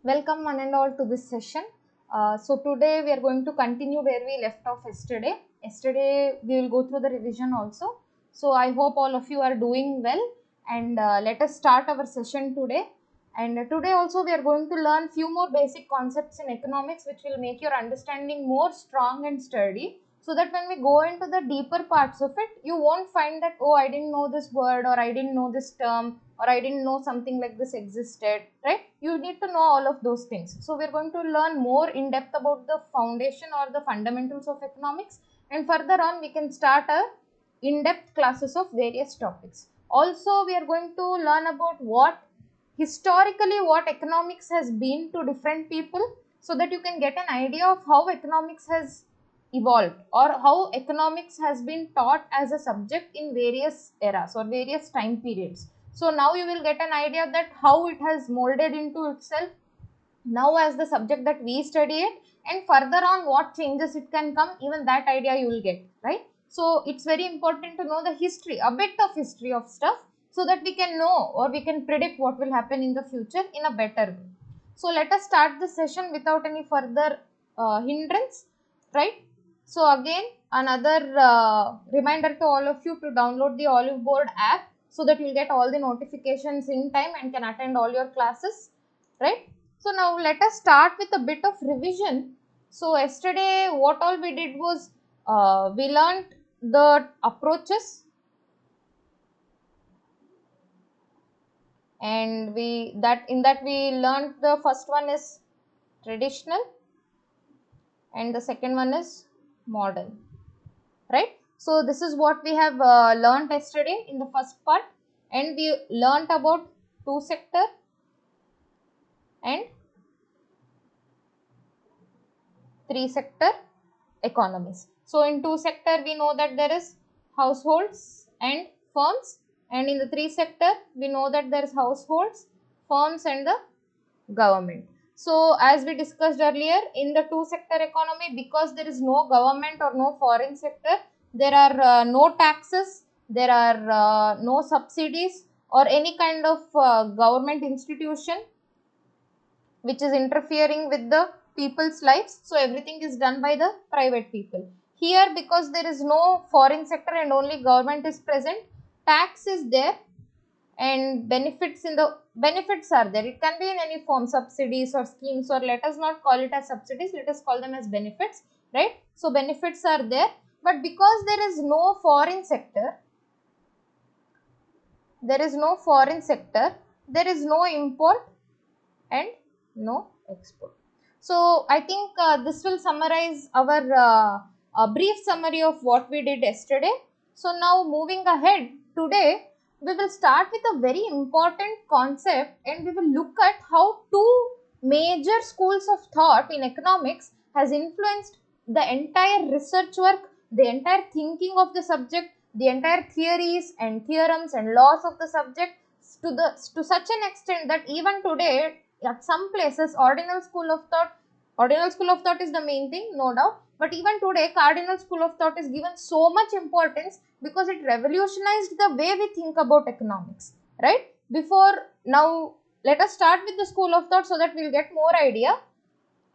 Welcome one and all to this session. So today we are going to continue where we left off yesterday. Yesterday we will go through the revision also. So I hope all of you are doing well, and let us start our session today. And today also we are going to learn few more basic concepts in economics which will make your understanding more strong and sturdy, so that when we go into the deeper parts of it, you won't find that, oh, I didn't know this word, or I didn't know this term, or I didn't know something like this existed, right? You need to know all of those things. So we're going to learn more in depth about the foundation or the fundamentals of economics, and further on we can start a in-depth classes of various topics. Also we are going to learn about historically what economics has been to different people, so that you can get an idea of how economics has evolved, or how economics has been taught as a subject in various eras or various time periods. So now you will get an idea that how it has molded into itself now as the subject that we study it, and further on what changes it can come, even that idea you will get, right? So it's very important to know the history, a bit of history of stuff, so that we can know or we can predict what will happen in the future in a better way. So let us start the session without any further hindrance, right? So again, another reminder to all of you to download the Olive Board app, so that you'll get all the notifications in time and can attend all your classes, right? So now let us start with a bit of revision. So yesterday what all we did was, we learnt the approaches, and we learnt the first one is traditional and the second one is modern, right? So this is what we have learnt yesterday in the first part, and we learnt about two sector and three sector economies. So in two sector we know that there is households and firms, and in the three sector we know that there is households, firms and the government. So as we discussed earlier, in the two sector economy, because there is no government or no foreign sector, there are no taxes, there are no subsidies or any kind of government institution which is interfering with the people's lives. So everything is done by the private people. Here, because there is no foreign sector and only government is present, tax is there, and benefits are there. It can be in any form, subsidies or schemes, or let us not call it as subsidies, let us call them as benefits, right? So benefits are there, but because there is no foreign sector, there is no import and no export. So I think this will summarize our a brief summary of what we did yesterday. So now moving ahead, today we will start with a very important concept, and we will look at how two major schools of thought in economics has influenced the entire research work, the entire thinking of the subject, the entire theories and theorems and laws of the subject, to such an extent that even today at some places ordinal school of thought is the main thing, no doubt, but even today cardinal school of thought is given so much importance because it revolutionized the way we think about economics, right? Before now, let us start with the school of thought so that we'll get more idea.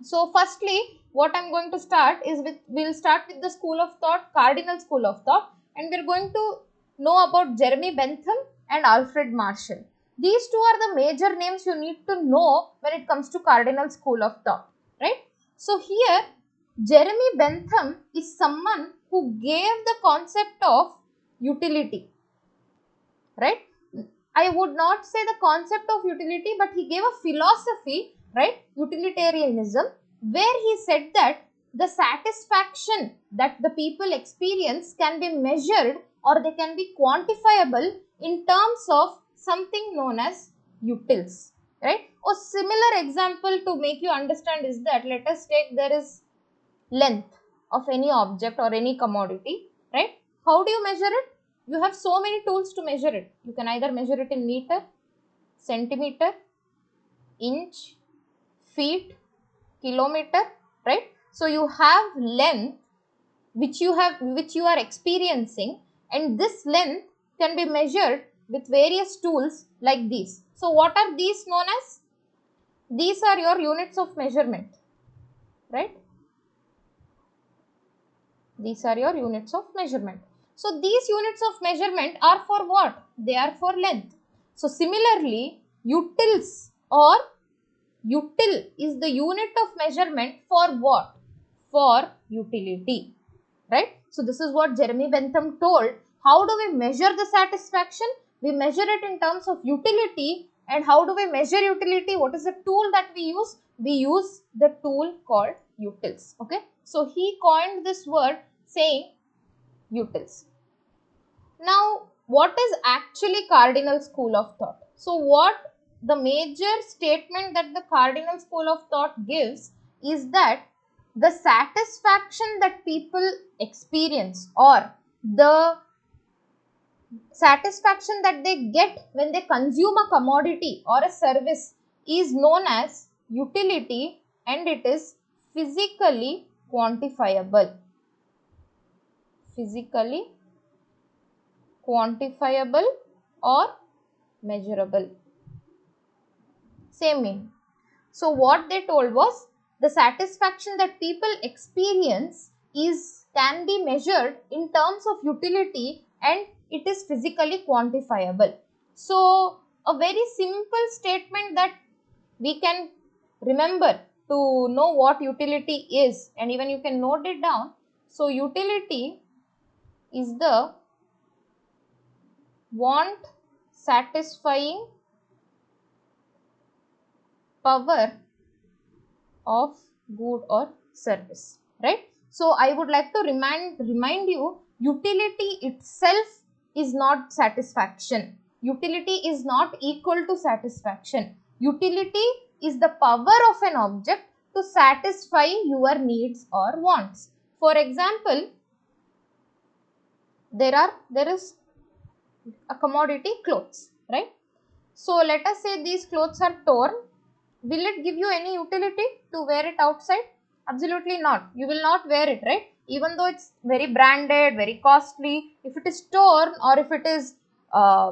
So firstly, what I'm going to start is we'll start with the school of thought, cardinal school of thought, and we're going to know about Jeremy Bentham and Alfred Marshall. These two are the major names you need to know when it comes to cardinal school of thought, right? So here, Jeremy Bentham is someone who gave the concept of utility, right? I would not say the concept of utility, but he gave a philosophy, right? Utilitarianism, where he said that the satisfaction that the people experience can be measured or they can be quantifiable in terms of something known as utils, right? A similar example to make you understand is that, let us take, there is length of any object or any commodity, right? How do you measure it? You have so many tools to measure it. You can either measure it in meter, centimeter, inch, feet, kilometer, right? So you have length which you are experiencing, and this length can be measured with various tools like these. So what are these known as? These are your units of measurement, right? These are your units of measurement. So these units of measurement are for what? They are for length. So similarly, utils or util is the unit of measurement for what? For utility, right? So this is what Jeremy Bentham told. How do we measure the satisfaction? We measure it in terms of utility. And how do we measure utility? What is the tool that we use? We use the tool called utils. Okay. So he coined this word saying utils. Now, what is actually cardinal school of thought? So, what the major statement that the cardinal school of thought gives is that the satisfaction that people experience or the satisfaction that they get when they consume a commodity or a service is known as utility, and it is physically quantifiable. Physically quantifiable or measurable. Same meaning. So what they told was the satisfaction that people experience can be measured in terms of utility, and it is physically quantifiable. So a very simple statement that we can remember to know what utility is, and even you can note it down. So utility is the want satisfying power of good or service, right? So I would like to remind you, utility itself is not satisfaction. Utility is not equal to satisfaction. Utility is the power of an object to satisfy your needs or wants. For example, there is a commodity, clothes, right? So let us say these clothes are torn. Will it give you any utility to wear it outside? Absolutely not. You will not wear it, right? Even though it's very branded, very costly, if it is torn or if it is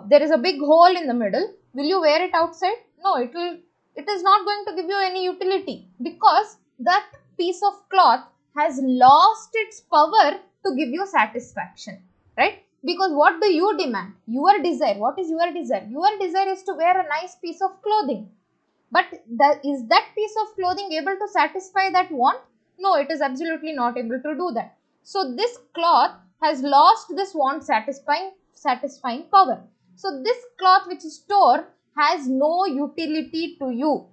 there is a big hole in the middle, will you wear it outside? No, it is not going to give you any utility, because that piece of cloth has lost its power to give you satisfaction, right? Because what do you demand? Your desire. What is your desire? Your desire is to wear a nice piece of clothing. But is that piece of clothing able to satisfy that want? No, it is absolutely not able to do that. So this cloth has lost this want satisfying power. So this cloth which is torn has no utility to you,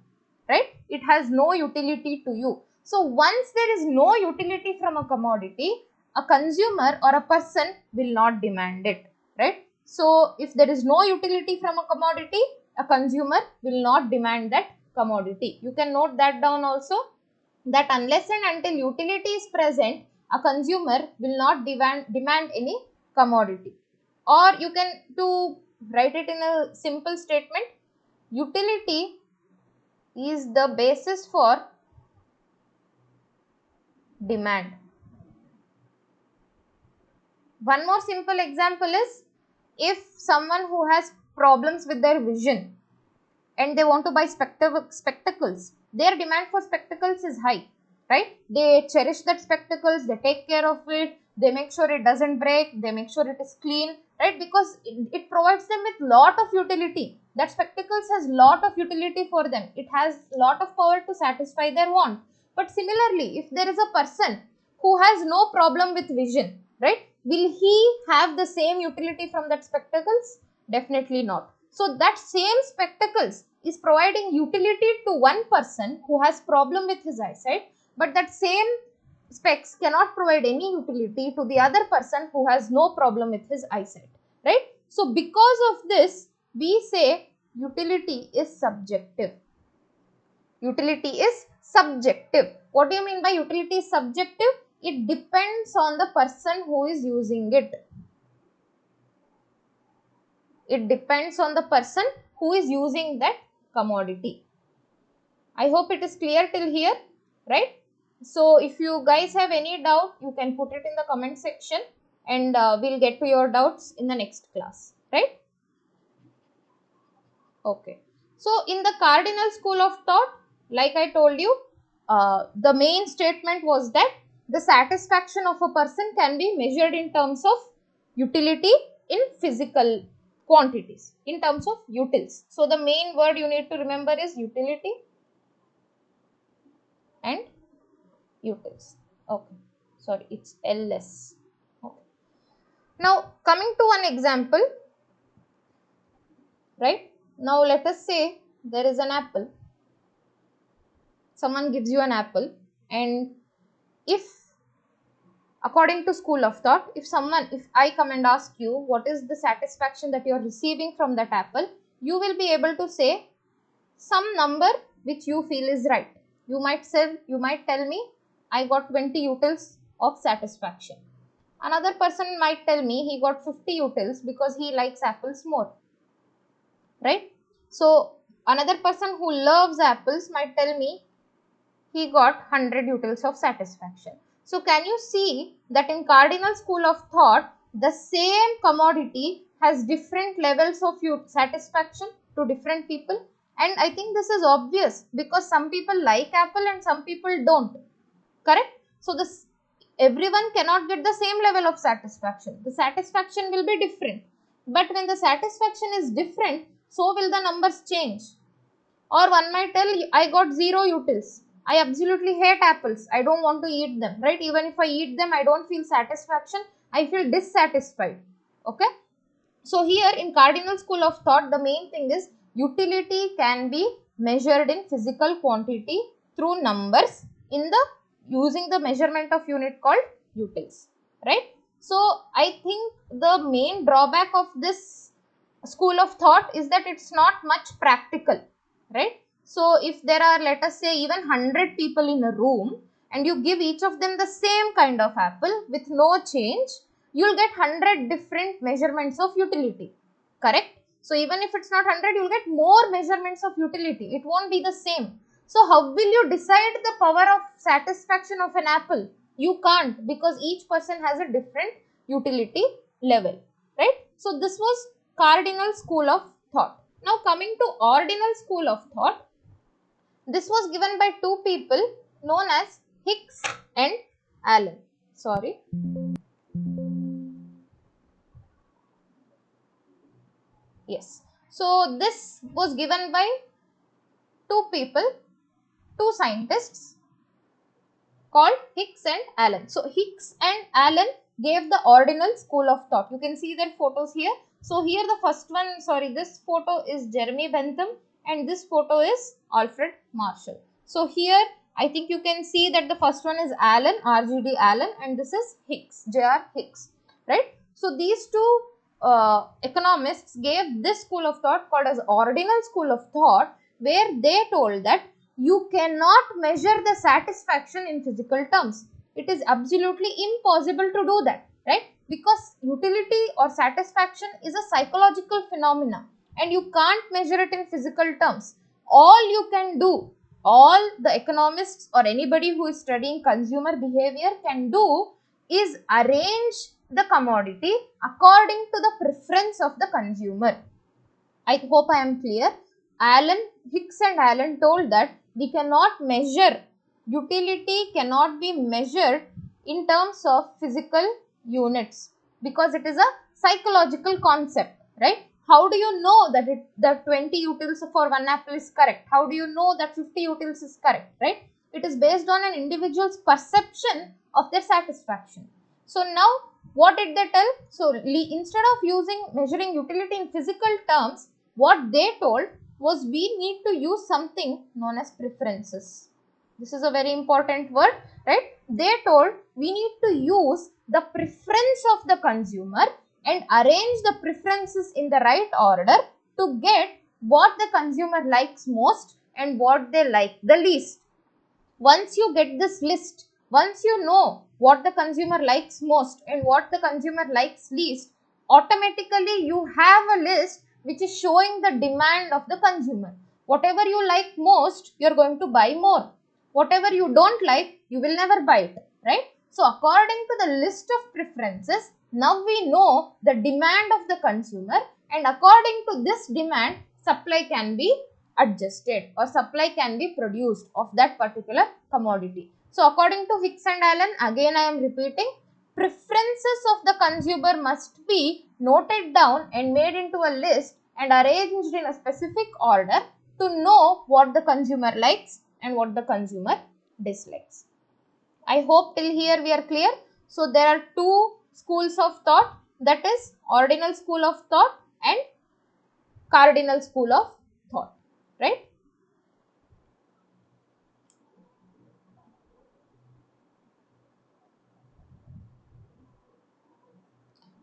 right? It has no utility to you. So once there is no utility from a commodity, a consumer or a person will not demand it, right? So if there is no utility from a commodity, a consumer will not demand that commodity. You can note that down also, that unless and until utility is present, a consumer will not demand any commodity. Or you can to write it in a simple statement, utility is the basis for demand. One more simple example is, if someone who has problems with their vision and they want to buy spectacles, their demand for spectacles is high, right? They cherish that spectacles, they take care of it, they make sure it doesn't break, they make sure it is clean, right? Because it provides them with lot of utility. That spectacles has lot of utility for them. It has lot of power to satisfy their want. But similarly, if there is a person who has no problem with vision, right? Will he have the same utility from that spectacles? Definitely not. So that same spectacles is providing utility to one person who has problem with his eyesight, but that same specs cannot provide any utility to the other person who has no problem with his eyesight, right? So because of this, we say utility is subjective. Utility is subjective. What do you mean by utility is subjective? It depends on the person who is using it. It depends on the person who is using that commodity. I hope it is clear till here, right? So if you guys have any doubt, you can put it in the comment section, and we'll get to your doubts in the next class, right? Okay. So in the cardinal school of thought, Like I told you, the main statement was that the satisfaction of a person can be measured in terms of utility in physical quantities, in terms of utils. So the main word you need to remember is utility and utils. Okay, sorry, it's LS. Okay. Now coming to one example, right? Now let us say there is an apple. Someone gives you an apple, and if according to school of thought, if I come and ask you what is the satisfaction that you are receiving from that apple, you will be able to say some number which you feel is right. You might tell me, I got 20 utils of satisfaction. Another person might tell me he got 50 utils because he likes apples more, right? So another person who loves apples might tell me he got 100 utils of satisfaction. So can you see that in cardinal school of thought, the same commodity has different levels of satisfaction to different people? And I think this is obvious because some people like apple and some people don't. Correct? So this everyone cannot get the same level of satisfaction. The satisfaction will be different. But when the satisfaction is different, so will the numbers change. Or one might tell, I got 0 utils. I absolutely hate apples. I don't want to eat them, right? Even if I eat them, I don't feel satisfaction. I feel dissatisfied. Okay. So here in cardinal school of thought, the main thing is utility can be measured in physical quantity through numbers in the using the measurement of unit called utils, right? So I think the main drawback of this school of thought is that it's not much practical, right? So if there are, let us say, even 100 people in a room and you give each of them the same kind of apple with no change, you'll get 100 different measurements of utility, correct? So even if it's not 100, you'll get more measurements of utility. It won't be the same. So how will you decide the power of satisfaction of an apple? You can't, because each person has a different utility level, right? So this was cardinal school of thought. Now coming to ordinal school of thought, this was given by two people known as Hicks and Allen. Sorry. Yes. So this was given by two scientists called Hicks and Allen. So Hicks and Allen gave the ordinal school of thought. You can see their photos here. So here the first one, this photo is Jeremy Bentham and this photo is Alfred Marshall. So here I think you can see that the first one is Allen, RGD Allen, and this is Hicks, J.R. Hicks, right? So these two economists gave this school of thought called as ordinal school of thought, where they told that you cannot measure the satisfaction in physical terms. It is absolutely impossible to do that, right? Because utility or satisfaction is a psychological phenomena and you can't measure it in physical terms. All you can do, all the economists or anybody who is studying consumer behavior can do is arrange the commodity according to the preference of the consumer. I hope I am clear. Hicks and Allen told that we cannot measure, utility cannot be measured in terms of physical units because it is a psychological concept, right? How do you know that the 20 utils for one apple is correct? How do you know that 50 utils is correct, right? It is based on an individual's perception of their satisfaction. So now what did they tell? So instead of measuring utility in physical terms, what they told was we need to use something known as preferences. This is a very important word, right? They told we need to use the preference of the consumer and arrange the preferences in the right order to get what the consumer likes most and what they like the least. Once you get this list, once you know what the consumer likes most and what the consumer likes least, automatically you have a list which is showing the demand of the consumer. Whatever you like most, you are going to buy more. Whatever you don't like, you will never buy it, right? So according to the list of preferences, now we know the demand of the consumer, and according to this demand, supply can be adjusted or supply can be produced of that particular commodity. So according to Hicks and Allen, again I am repeating, preferences of the consumer must be noted down and made into a list and arranged in a specific order to know what the consumer likes and what the consumer dislikes. I hope till here we are clear. So there are two schools of thought, that is ordinal school of thought and cardinal school of thought, right?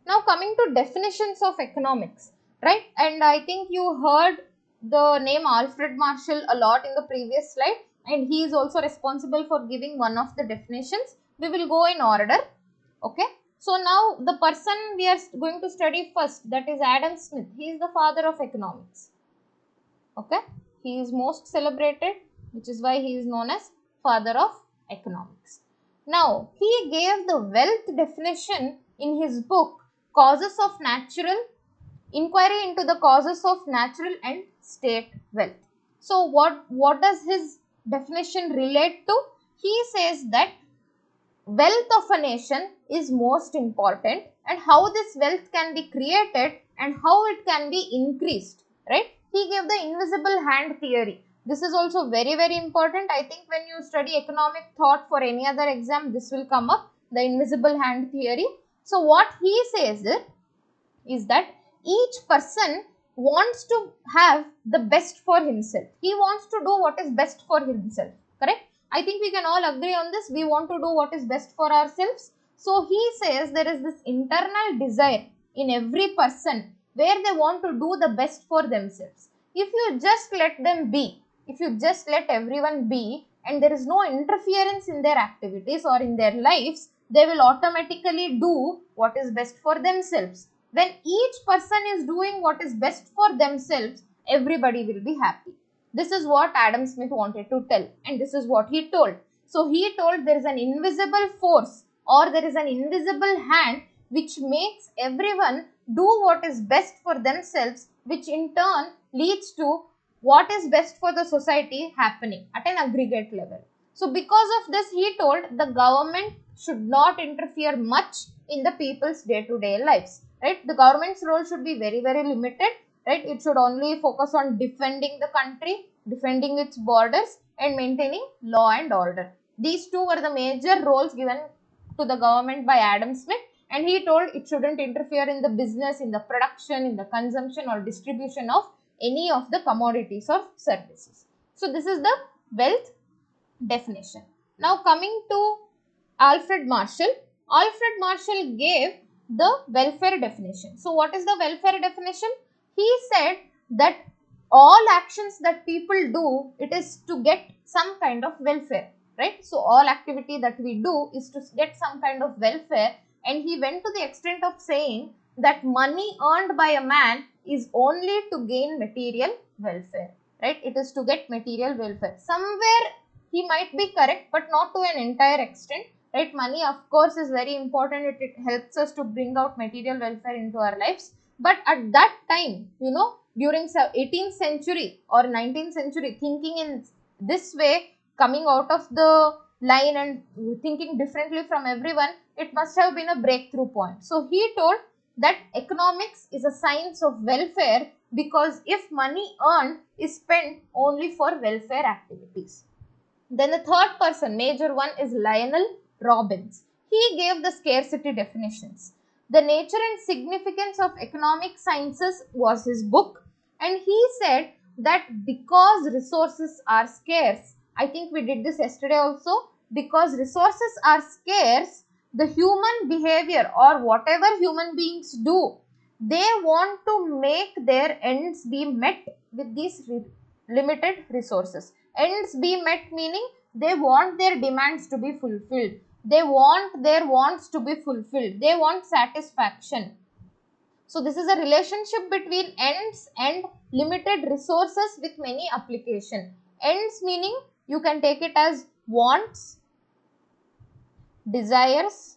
Now coming to definitions of economics, right? And I think you heard the name Alfred Marshall a lot in the previous slide, and he is also responsible for giving one of the definitions. We will go in order, okay? So now the person we are going to study first, that is Adam Smith. He is the father of economics, okay? He is most celebrated, which is why he is known as father of economics. Now he gave the wealth definition in his book Causes of Natural, Inquiry into the Causes of Natural and State Wealth. So what does his definition relate to? He says that wealth of a nation is most important, and how this wealth can be created and how it can be increased, right? He gave the invisible hand theory. This is also very, very important. I think when you study economic thought for any other exam, this will come up, the invisible hand theory. So what he says is that each person wants to have the best for himself. He wants to do what is best for himself, correct? I think we can all agree on this. We want to do what is best for ourselves. So he says there is this internal desire in every person where they want to do the best for themselves. If you just let them be, if you just let everyone be, and there is no interference in their activities or in their lives, they will automatically do what is best for themselves. When each person is doing what is best for themselves, everybody will be happy. This is what Adam Smith wanted to tell, and this is what he told. So he told there is an invisible force or there is an invisible hand which makes everyone do what is best for themselves, which in turn leads to what is best for the society happening at an aggregate level. So because of this, he told the government should not interfere much in the people's day-to-day lives, right? The government's role should be very, very limited, right? It should only focus on defending the country, defending its borders and maintaining law and order. These two were the major roles given to the government by Adam Smith, and he told it shouldn't interfere in the business, in the production, in the consumption or distribution of any of the commodities or services. So this is the wealth definition. Now coming to Alfred Marshall. Alfred Marshall gave the welfare definition. So what is the welfare definition? He said that all actions that people do, it is to get some kind of welfare, right? So all activity that we do is to get some kind of welfare, and he went to the extent of saying that money earned by a man is only to gain material welfare, right? It is to get material welfare. Somewhere he might be correct, but not to an entire extent, right? Money of course is very important. It helps us to bring out material welfare into our lives. But at that time, during 18th century or 19th century, thinking in this way, coming out of the line and thinking differently from everyone, it must have been a breakthrough point. So he told that economics is a science of welfare, because if money earned is spent only for welfare activities. Then the third person, major one, is Lionel Robbins. He gave the scarcity definitions. The Nature and Significance of Economic Sciences was his book, and he said that because resources are scarce, I think we did this yesterday also, because resources are scarce, the human behavior or whatever human beings do, they want to make their ends be met with these limited resources. Ends be met meaning they want their demands to be fulfilled. They want their wants to be fulfilled. They want satisfaction. So this is a relationship between ends and limited resources with many application. Ends meaning you can take it as wants, desires,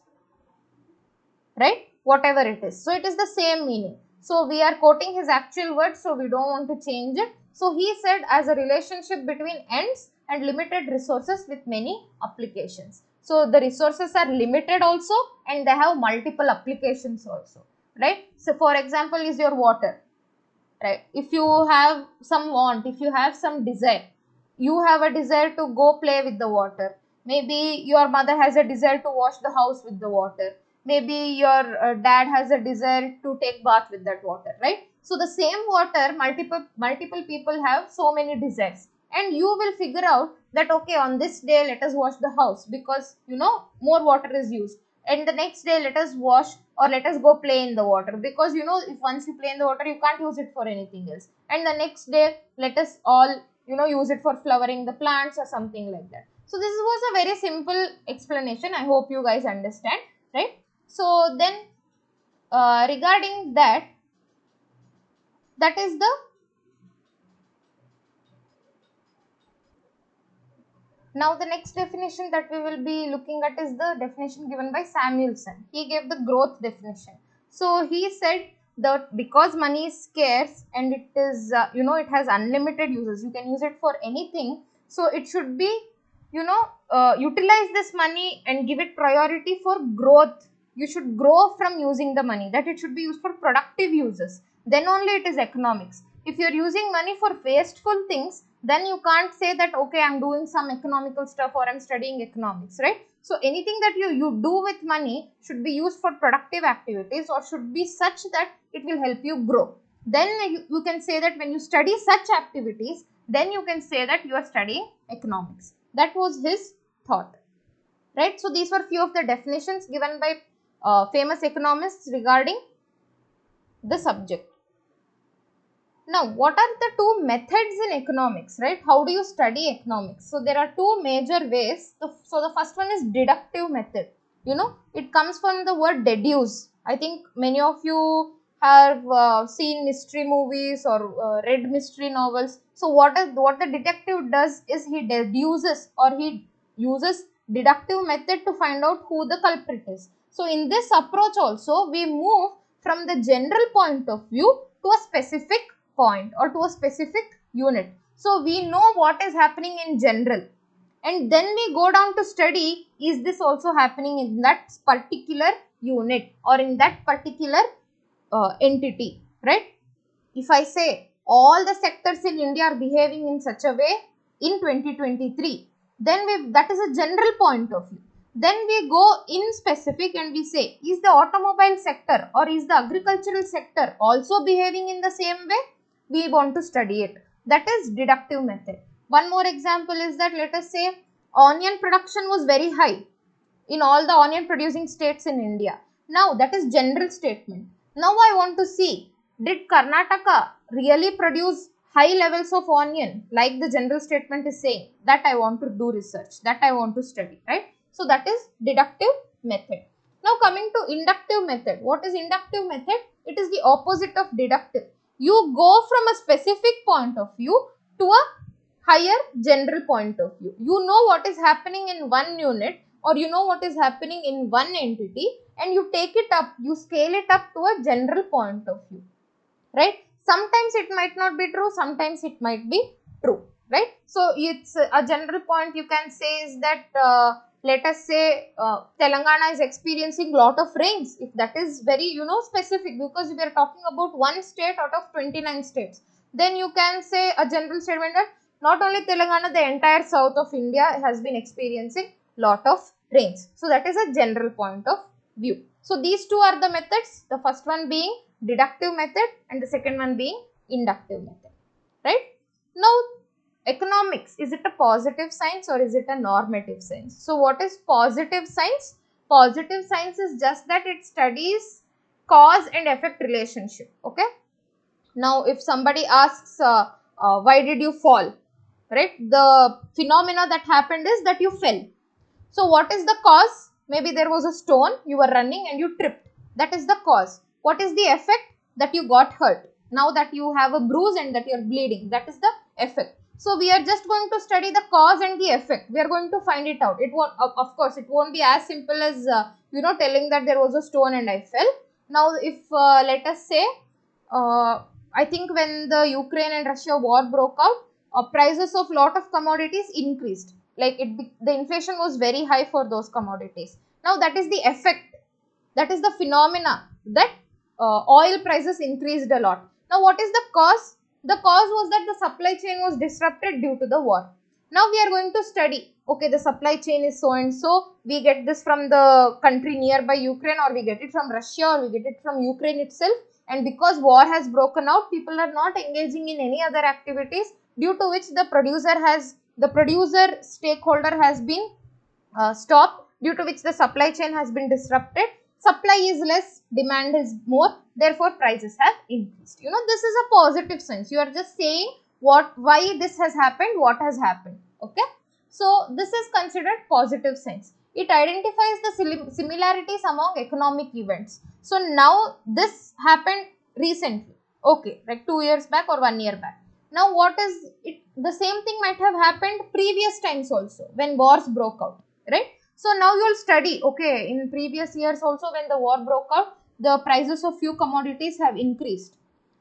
right? Whatever it is. So it is the same meaning. So we are quoting his actual words, so we don't want to change it. So he said as a relationship between ends and limited resources with many applications. So the resources are limited also and they have multiple applications also, right? So for example is your water, right? If you have some want, if you have some desire, you have a desire to go play with the water. Maybe your mother has a desire to wash the house with the water. Maybe your dad has a desire to take bath with that water, right? So the same water, multiple people have so many desires, and you will figure out that okay, on this day let us wash the house because more water is used, and the next day let us wash or let us go play in the water because if once you play in the water you can't use it for anything else, and the next day let us all use it for flowering the plants or something like that. So this was a very simple explanation. I hope you guys understand, right? So then regarding that, that is the now the next definition that we will be looking at is the definition given by Samuelson. He gave the growth definition. So he said that because money is scarce and it is it has unlimited uses, you can use it for anything. So it should be utilize this money and give it priority for growth. You should grow from using the money, that it should be used for productive uses. Then only it is economics. If you are using money for wasteful things, then you can't say that okay, I'm doing some economical stuff or I'm studying economics, right? So anything that you do with money should be used for productive activities or should be such that it will help you grow. Then you can say that when you study such activities, then you can say that you are studying economics. That was his thought, right? So these were few of the definitions given by famous economists regarding the subject. Now, what are the two methods in economics, right? How do you study economics? So, there are two major ways. So, the first one is deductive method. It comes from the word deduce. I think many of you have seen mystery movies or read mystery novels. So, what the detective does is he deduces or he uses deductive method to find out who the culprit is. So, in this approach also, we move from the general point of view to a specific point or to a specific unit. So we know what is happening in general, and then we go down to study, is this also happening in that particular unit or in that particular entity, right? If I say all the sectors in India are behaving in such a way in 2023, then that is a general point of view. Then we go in specific and we say, is the automobile sector or is the agricultural sector also behaving in the same way? We want to study it. That is deductive method. One more example is that let us say onion production was very high in all the onion producing states in India. Now that is general statement. Now I want to see, did Karnataka really produce high levels of onion like the general statement is saying? That I want to do research, that I want to study, right? So that is deductive method. Now coming to inductive method. What is inductive method? It is the opposite of deductive. You go from a specific point of view to a higher general point of view. You know what is happening in one unit or you know what is happening in one entity, and you take it up, you scale it up to a general point of view, right? Sometimes it might not be true, sometimes it might be true, right? So it's a general point you can say is that let us say Telangana is experiencing lot of rains. If that is very specific, because we are talking about one state out of 29 states, then you can say a general statement that not only Telangana, the entire south of India has been experiencing lot of rains. So that is a general point of view. So these two are the methods, the first one being deductive method and the second one being inductive method, right? Now economics, is it a positive science or is it a normative science? So what is positive science? Positive science is just that it studies cause and effect relationship, okay? Now if somebody asks why did you fall, right? The phenomena that happened is that you fell. So what is the cause? Maybe there was a stone, you were running and you tripped. That is the cause. What is the effect? That you got hurt. Now that you have a bruise and that you are bleeding, that is the effect. So we are just going to study the cause and the effect. We are going to find it out. It won't, of course, it won't be as simple as telling that there was a stone and I fell. Now if let us say I think when the Ukraine and Russia war broke out, prices of lot of commodities increased. Like the inflation was very high for those commodities. Now that is the effect, that is the phenomena that oil prices increased a lot. Now what is the cause? The cause was that the supply chain was disrupted due to the war. Now we are going to study, okay, the supply chain is so and so, we get this from the country nearby Ukraine, or we get it from Russia, or we get it from Ukraine itself, and because war has broken out, people are not engaging in any other activities, due to which the producer stakeholder has been stopped, due to which the supply chain has been disrupted. Supply is less, demand is more, therefore prices have increased. You know, this is a positive sense. You are just saying why this has happened, what has happened. Okay, so this is considered positive sense. It identifies the similarities among economic events. So now this happened recently, okay, like 2 years back or 1 year back. Now what is it? The same thing might have happened previous times also when wars broke out, right? So now you will study, okay, in previous years also when the war broke out, the prices of few commodities have increased.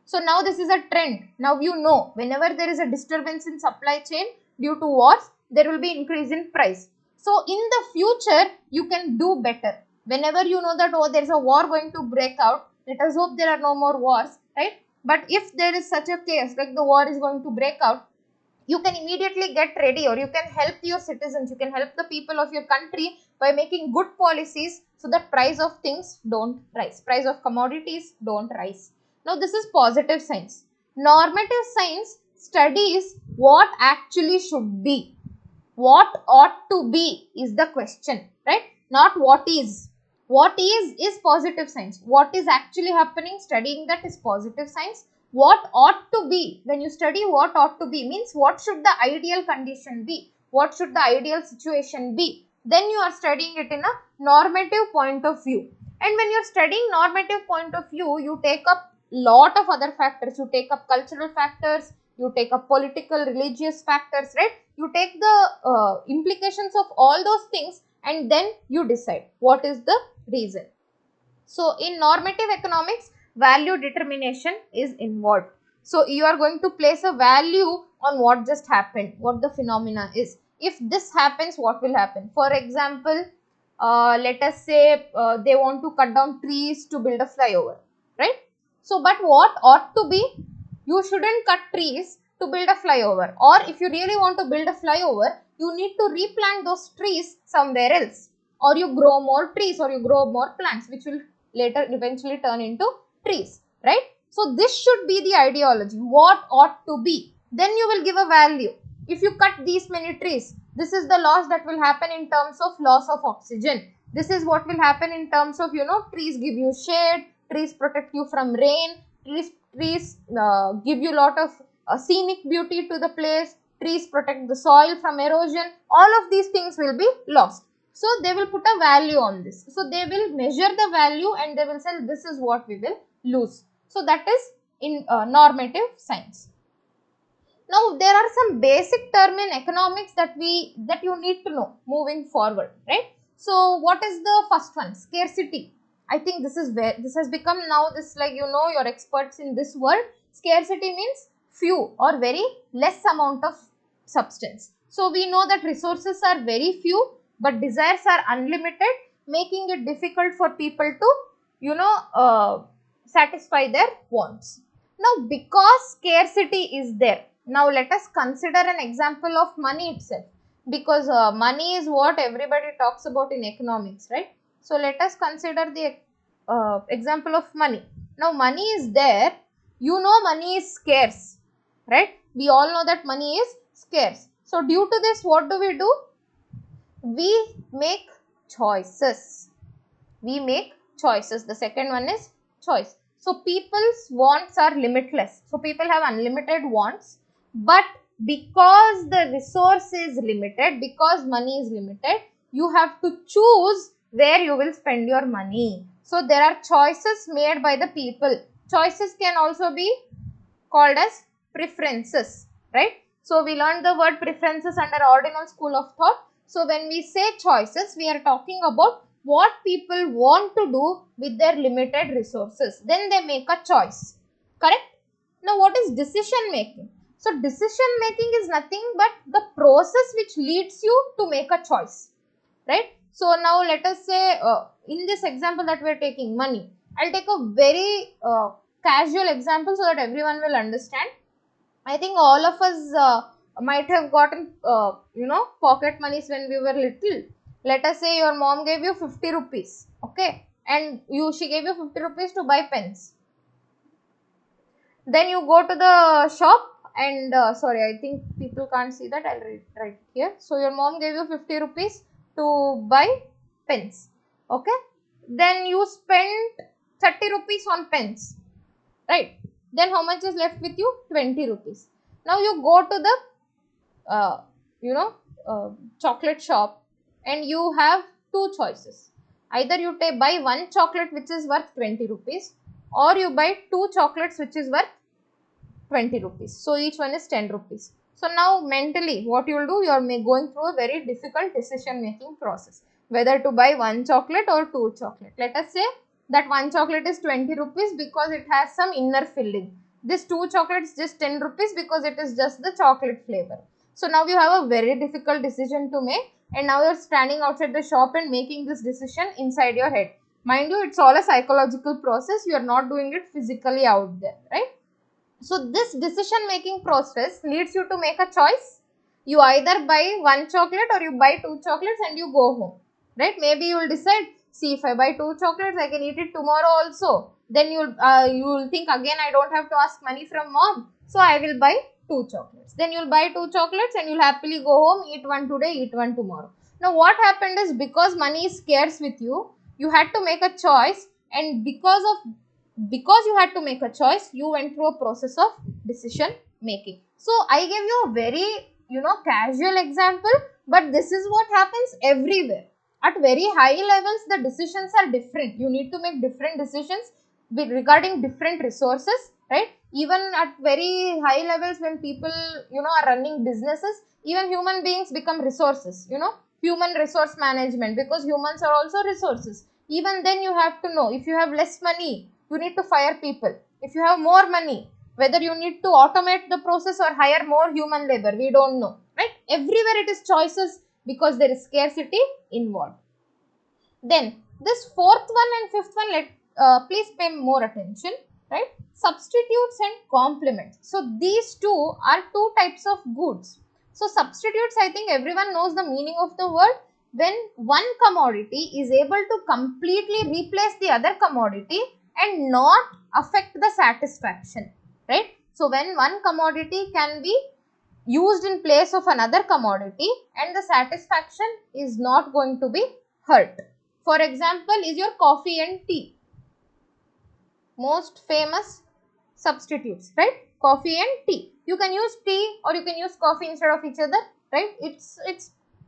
So now this is a trend. Now you know, whenever there is a disturbance in supply chain due to wars, there will be increase in price. So in the future, you can do better. Whenever you know that, oh, there is a war going to break out, let us hope there are no more wars, right? But if there is such a case, like the war is going to break out, you can immediately get ready, or you can help your citizens, you can help the people of your country by making good policies so that price of things don't rise, price of commodities don't rise. Now this is positive science. Normative science studies what actually should be. What ought to be is the question, right? Not what is. What is positive science. What is actually happening, studying that is positive science. What ought to be, when you study what ought to be, means what should the ideal condition be, what should the ideal situation be, then you are studying it in a normative point of view. And when you are studying normative point of view, you take up lot of other factors, you take up cultural factors, you take up political, religious factors, right? You take the implications of all those things, and then you decide what is the reason. So in normative economics, value determination is involved. So you are going to place a value on what just happened, what the phenomena is. If this happens, what will happen? For example, let us say they want to cut down trees to build a flyover, right? So, but what ought to be? You shouldn't cut trees to build a flyover, or if you really want to build a flyover, you need to replant those trees somewhere else, or you grow more trees, or you grow more plants which will later eventually turn into trees, right? So this should be the ideology, what ought to be. Then you will give a value. If you cut these many trees, this is the loss that will happen in terms of loss of oxygen. This is what will happen in terms of, you know, trees give you shade, trees protect you from rain, trees give you lot of scenic beauty to the place, trees protect the soil from erosion. All of these things will be lost. So they will put a value on this. So they will measure the value and they will say this is what we will lose. So that is in normative science. Now there are some basic term in economics that you need to know moving forward, right? So what is the first one? Scarcity. I think this is where this has become now this, like, you know, you're experts in this word. Scarcity means few or very less amount of substance. So we know that resources are very few, but desires are unlimited, making it difficult for people to, you know, satisfy their wants. Now because scarcity is there, now let us consider an example of money itself, because money is what everybody talks about in economics, right? So let us consider the example of money. Now money is there, you know, money is scarce, right? We all know that money is scarce. So due to this, what do? We make choices. We make choices. The second one is choice. So people's wants are limitless. So people have unlimited wants, but because the resource is limited, because money is limited, you have to choose where you will spend your money. So there are choices made by the people. Choices can also be called as preferences, right? So we learned the word preferences under ordinal school of thought. So when we say choices, we are talking about what people want to do with their limited resources. Then they make a choice, correct? Now what is decision making? So decision making is nothing but the process which leads you to make a choice, right? So now let us say in this example that we are taking money, I'll take a very casual example so that everyone will understand. I think all of us might have gotten pocket monies when we were little. Let us say your mom gave you 50 rupees, okay, and she gave you 50 rupees to buy pens. Then you go to the shop and sorry, I think people can't see that, I'll write here. So your mom gave you 50 rupees to buy pens, okay. Then you spent 30 rupees on pens, right? Then how much is left with you? 20 rupees. Now you go to the chocolate shop and you have two choices. Either you buy one chocolate which is worth 20 rupees, or you buy two chocolates which is worth 20 rupees. So each one is 10 rupees. So now mentally what you will do, you are going through a very difficult decision making process, whether to buy one chocolate or two chocolate. Let us say that one chocolate is 20 rupees because it has some inner filling. This two chocolates just 10 rupees because it is just the chocolate flavor. So now you have a very difficult decision to make, and now you are standing outside the shop and making this decision inside your head. Mind you, it's all a psychological process. You are not doing it physically out there, right? So this decision making process leads you to make a choice. You either buy one chocolate or you buy two chocolates and you go home, right? Maybe you will decide, see, if I buy two chocolates, I can eat it tomorrow also. Then you will think again, I don't have to ask money from mom, so I will buy two chocolates. Then you will buy two chocolates and you will happily go home, eat one today, eat one tomorrow. Now what happened is, because money is scarce with you, you had to make a choice, and because you had to make a choice, you went through a process of decision making. So I gave you a very casual example, but this is what happens everywhere. At very high levels, the decisions are different. You need to make different decisions regarding different resources, right? Even at very high levels, when people are running businesses, even human beings become resources, human resource management, because humans are also resources. Even then you have to know, if you have less money, you need to fire people. If you have more money, whether you need to automate the process or hire more human labor, we don't know, right? Everywhere it is choices, because there is scarcity involved. Then this fourth one and fifth one, please pay more attention, right? Substitutes and complements. So these two are two types of goods. So substitutes, I think everyone knows the meaning of the word. When one commodity is able to completely replace the other commodity and not affect the satisfaction, right? So when one commodity can be used in place of another commodity and the satisfaction is not going to be hurt. For example, is your coffee and tea. Most famous substitutes, right? Coffee and tea. You can use tea or you can use coffee instead of each other, right? It's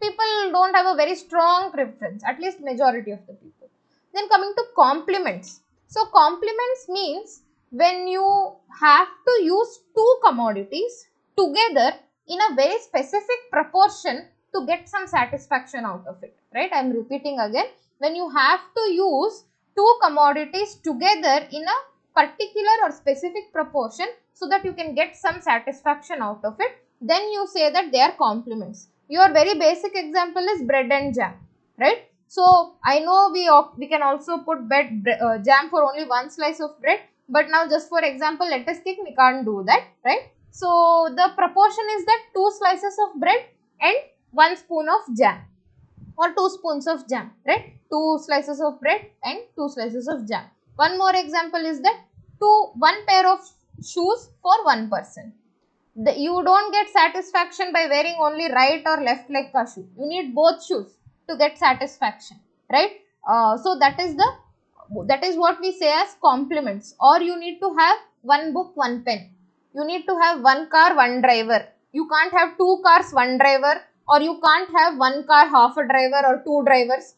people don't have a very strong preference, at least majority of the people. Then coming to complements. So complements means when you have to use two commodities together in a very specific proportion to get some satisfaction out of it, right? I am repeating again. When you have to use two commodities together in a particular or specific proportion so that you can get some satisfaction out of it, then you say that they are complements. Your very basic example is bread and jam, right? So I know we can also put jam for only one slice of bread, but now just for example, let us think we can't do that, right? So the proportion is that 2 slices of bread and 1 spoon of jam, or 2 spoons of jam, right? 2 slices of bread and 2 slices of jam. One more example is that one pair of shoes for one person. You don't get satisfaction by wearing only right or left leg ka shoe. You need both shoes to get satisfaction, right? So that is what we say as complements. Or you need to have one book, one pen. You need to have one car, one driver. You can't have two cars, one driver, or you can't have one car, half a driver, or two drivers.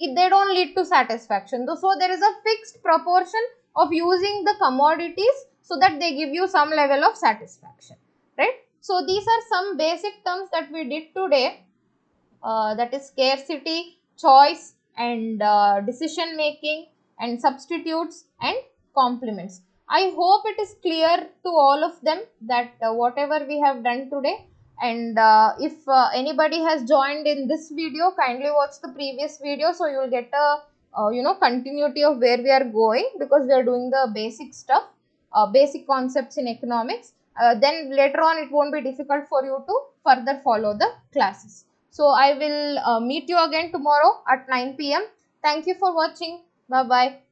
They don't lead to satisfaction. So there is a fixed proportion of using the commodities so that they give you some level of satisfaction, right? So these are some basic terms that we did today, that is scarcity, choice, and decision making, and substitutes and complements. I hope it is clear to all of them that whatever we have done today. And if anybody has joined in this video, kindly watch the previous video, so you will get a continuity of where we are going, because we are doing the basic stuff, basic concepts in economics. Then later on it won't be difficult for you to further follow the classes. So I will meet you again tomorrow at 9 p.m. Thank you for watching. Bye bye.